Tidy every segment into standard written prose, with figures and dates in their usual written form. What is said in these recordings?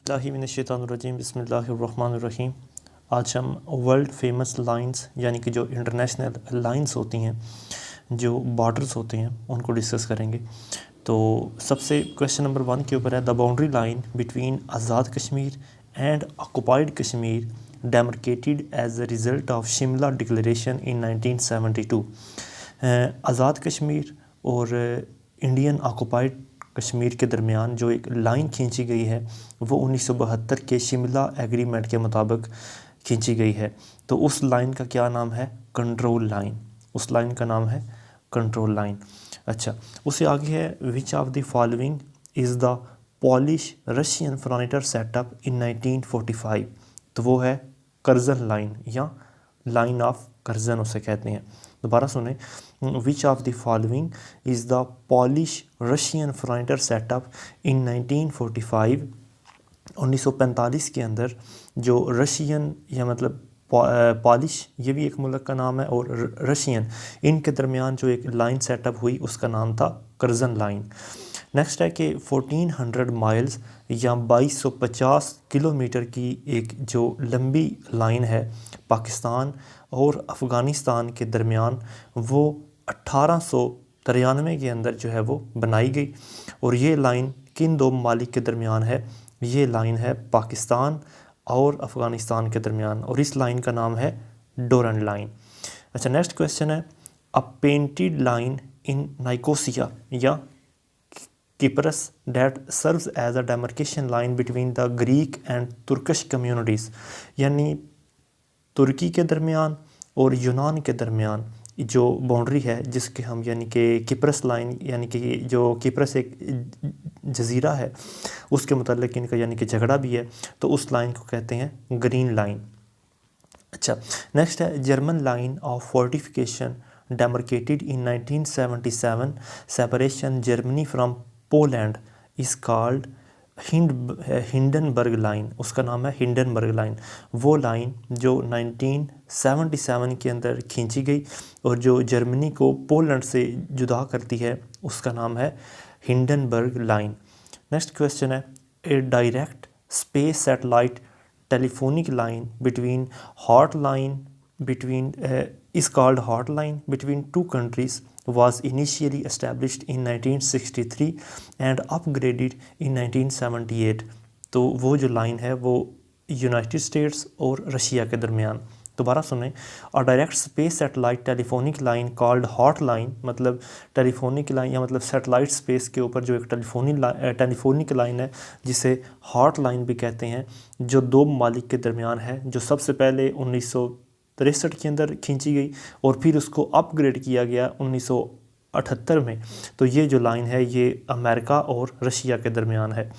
बिस्मिल्लाहिर्रहमानिर्रहीम बिस्मिल्लाहिर्रहमानिर्रहीम। आज हम वर्ल्ड फेमस लाइंस यानी कि जो इंटरनेशनल लाइंस होती हैं, जो बॉर्डर्स होते हैं, उनको डिस्कस करेंगे। तो सबसे क्वेश्चन नंबर 1 के ऊपर है, the boundary line between Azad Kashmir and occupied Kashmir demarcated as a result of Shimla declaration in 1972। Azad Kashmir और इंडियन ऑक्युपाइड कश्मीर के दरमियान जो एक लाइन खींची गई है वो 1972 के शिमला एग्रीमेंट के मुताबिक खींची गई है। तो उस लाइन का क्या नाम है? Control line. उस लाइन का नाम है कंट्रोल लाइन। अच्छा, उससे आगे है, which of the following is the Polish Russian frontier setup in 1945। तो वो है कर्जन लाइन या लाइन ऑफ कर्जन उसे कहते हैं। दोबारा सुने, which of the following is the Polish Russian frontier setup in 1945। 1945 के अंदर जो रशियन या मतलब पॉलिश, ये भी एक मुल्क का नाम है, और रशियन, इनके दरमियान जो एक लाइन सेटअप हुई उसका नाम था कर्जन लाइन। नेक्स्ट है कि 1400 माइल्स या 2250 किलोमीटर की एक जो लंबी लाइन है पाकिस्तान और अफ़गानिस्तान के दरमियान, वो 1893 के अंदर जो है वो बनाई गई। और ये लाइन किन दो ममालिक के दरमियान है? ये लाइन है पाकिस्तान और अफ़गानिस्तान के दरमियान, और इस लाइन का नाम है डोरन लाइन। अच्छा, नेक्स्ट क्वेश्चन है, अ पेंटेड लाइन इन नाइकोसिया या Cyprus that serves as a demarcation line between the Greek and Turkish communities, यानी तुर्की के दरमियान और यूनान के दरमियान जो बाउंड्री है, जिसके हम यानी कि किप्रस लाइन, यानी कि जो किप्रस एक जजीरा है उसके मुताल्लिक इनका यानी कि झगड़ा भी है, तो उस लाइन को कहते हैं ग्रीन लाइन। अच्छा, नेक्स्ट है, German line of fortification demarcated in 1977 separation Germany from Poland is called Hindenburg line. उसका नाम है हिंडनबर्ग लाइन। वो लाइन जो 1977 के अंदर खींची गई और जो जर्मनी को पोलैंड से जुदा करती है, उसका नाम है हिंडनबर्ग लाइन। नेक्स्ट क्वेश्चन है, a direct space satellite telephonic line between hotline between is called hotline between two countries was initially established in 1963 and upgraded in 1978। तो वो जो लाइन है वो यूनाइटेड स्टेट्स और रशिया के दरमियान। दोबारा सुने, और direct space satellite telephonic line called hot line, मतलब टेलीफोनिक लाइन या मतलब सैटेलाइट स्पेस के ऊपर जो एक टेलीफोनिक लाइन है जिसे हॉट लाइन भी कहते हैं, जो दो ममालिक के दरमियान है, जो सबसे पहले 1963 के अंदर खींची गई और फिर उसको अपग्रेड किया गया 1978 में। तो ये जो लाइन है ये अमेरिका और रशिया के दरमियान है।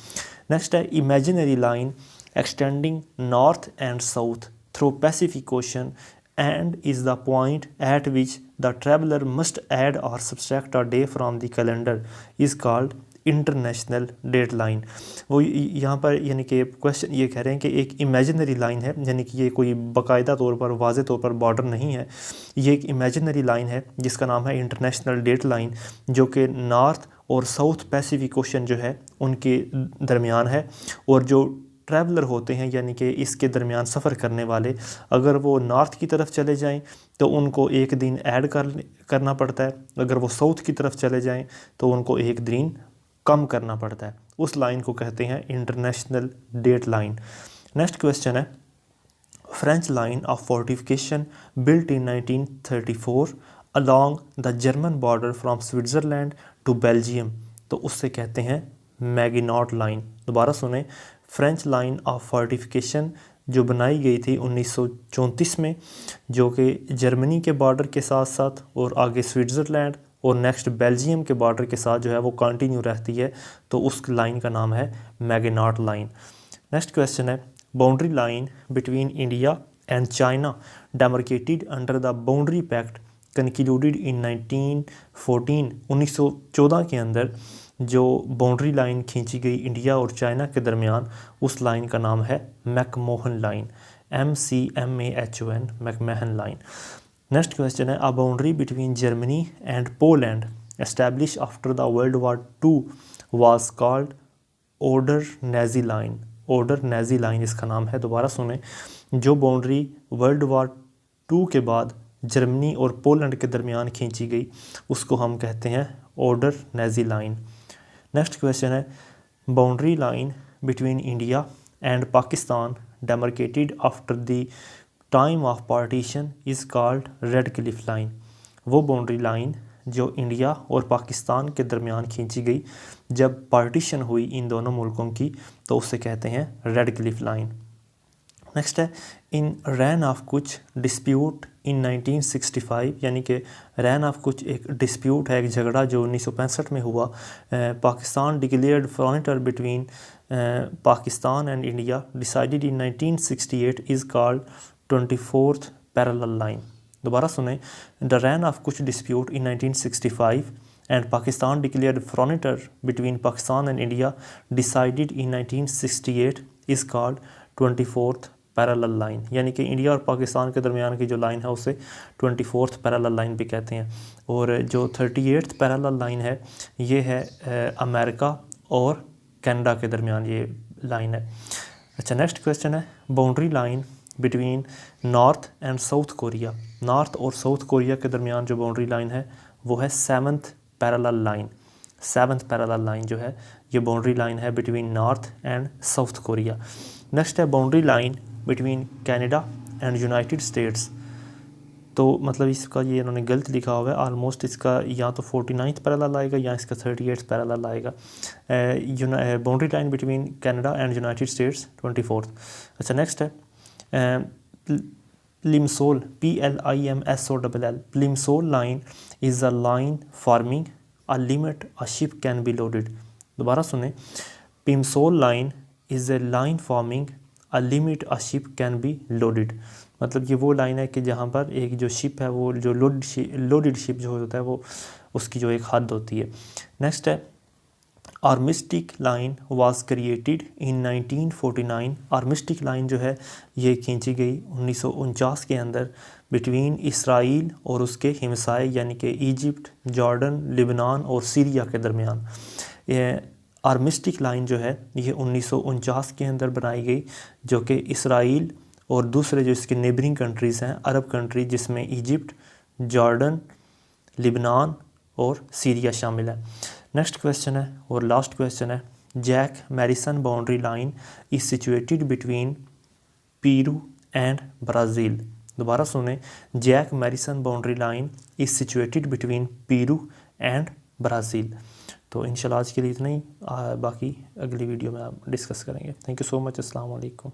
नेक्स्ट है, imaginary line extending north and south through Pacific Ocean and is the point at which the traveler must add or subtract a day from the calendar is called International date Line. वो यहाँ पर यानी कि question ये कह रहे हैं कि एक इमेजिनरी लाइन है, यानी कि ये कोई बाकायदा तौर पर वाज़े तौर पर बॉर्डर नहीं है, ये एक इमेजिनरी लाइन है जिसका नाम है इंटरनेशनल डेट लाइन, जो कि नॉर्थ और साउथ पैसिफिक ओशन जो है उनके दरमियान है। और जो ट्रैवलर होते हैं यानी कि इसके दरमियान सफ़र करने वाले, अगर वो नॉर्थ की तरफ चले जाएं तो उनको एक दिन ऐड करना पड़ता है, अगर वो साउथ की तरफ चले जाएं तो उनको एक दिन कम करना पड़ता है। उस लाइन को कहते हैं international date line. Next question है, French line of fortification built in 1934 along the German border from Switzerland to Belgium, तो उससे कहते हैं मैगिनॉट लाइन। दोबारा सुने, फ्रेंच लाइन ऑफ फोर्टिफिकेशन जो बनाई गई थी 1934 में, जो कि जर्मनी के बॉर्डर के साथ साथ और आगे स्विट्ज़रलैंड और नेक्स्ट बेल्जियम के बॉर्डर के साथ जो है वो कंटिन्यू रहती है, तो उस लाइन का नाम है मैगिनॉट लाइन। नेक्स्ट क्वेश्चन है, boundary line between India and China demarcated under the boundary pact concluded in 1914। 1914 के अंदर जो बाउंड्री लाइन खींची गई इंडिया और चाइना के दरमियान, उस लाइन का नाम है McMahon line, MCMAHON, McMahon line. Next question है, a boundary between Germany and Poland establish after the world war II was called Oder Neisse line. Oder Neisse line इसका नाम है। दोबारा सुने, जो बाउंड्री वर्ल्ड वार 2 के बाद जर्मनी और पोलैंड के दरमियान खींची गई उसको हम कहते हैं Oder Neisse line. Next question है, boundary line between India and Pakistan demarcated after the time of partition is called Radcliffe line. वो बाउंड्री लाइन जो इंडिया और पाकिस्तान के दरमियान खींची गई जब पार्टीशन हुई इन दोनों मुल्कों की, तो उसे कहते हैं रेड क्लिफ लाइन। नेक्स्ट है, इन रैन ऑफ कुछ डिस्प्यूट इन 1965, यानी कि रैन ऑफ कुछ एक डिस्प्यूट है, एक झगड़ा जो 1965 में हुआ। Pakistan declared frontier between Pakistan and India decided in 1968 is called 24th parallel line. दोबारा सुने, द रैन ऑफ कुछ dispute in 1965 and Pakistan declared frontier between Pakistan and India decided in 1968 is called 24th parallel line, यानी कि इंडिया और पाकिस्तान के दरमियान की जो लाइन है उसे 24th पैरेलल लाइन भी कहते हैं। और जो 38th पैरेलल लाइन है ये है अमेरिका और कनाडा के दरमियान ये लाइन है। अच्छा, नेक्स्ट क्वेश्चन है, boundary line between North and South Korea. North और साउथ कोरिया के दरमियान जो बाउंड्री लाइन है वो है 7th parallel line. 7th parallel line जो है ये बाउंड्री लाइन है between North and South Korea. Next है, boundary line between Canada and United States. तो मतलब इसका ये इन्होंने गलत लिखा हुआ है, ऑलमोस्ट इसका या तो 49th पैरेलल आएगा या इसका 38th पैरेलल आएगा। Boundary line between Canada and United States 24th। अच्छा, नेक्स्ट है Plimsoll, PLIMSOLL। Plimsoll line is a line forming a limit a ship can be loaded. दोबारा सुने, Plimsoll line is a line forming a limit a ship can be loaded. मतलब ये वो line है कि जहाँ पर एक जो शिप है वो जो लोडेड शिप जो होता है वो उसकी जो एक हद होती है। नेक्स्ट है, armistice line was created in 1949। Armistice line जो है ये खींची गई 1949 के अंदर बिटवीन इसराइल और उसके हमसाए यानी कि इजिप्ट, जॉर्डन, लिबनान और सीरिया के दरमियान। ये आर्मिस्टिक लाइन जो है ये 1949 के अंदर बनाई गई, जो कि इसराइल और दूसरे जो इसके नेबरिंग कंट्रीज़ हैं अरब कंट्री जिसमें इजिप्ट, जॉर्डन, लिबनान और सीरिया शामिल है। नेक्स्ट क्वेश्चन है और लास्ट क्वेश्चन है, Jack Marrison boundary line is situated between Peru and Brazil. दोबारा सुने, Jack Marrison boundary line is situated between Peru and Brazil. तो इंशाल्लाह आज के लिए इतना ही, बाकी अगली वीडियो में आप डिस्कस करेंगे। Thank you so much. अस्सलाम वालेकुम।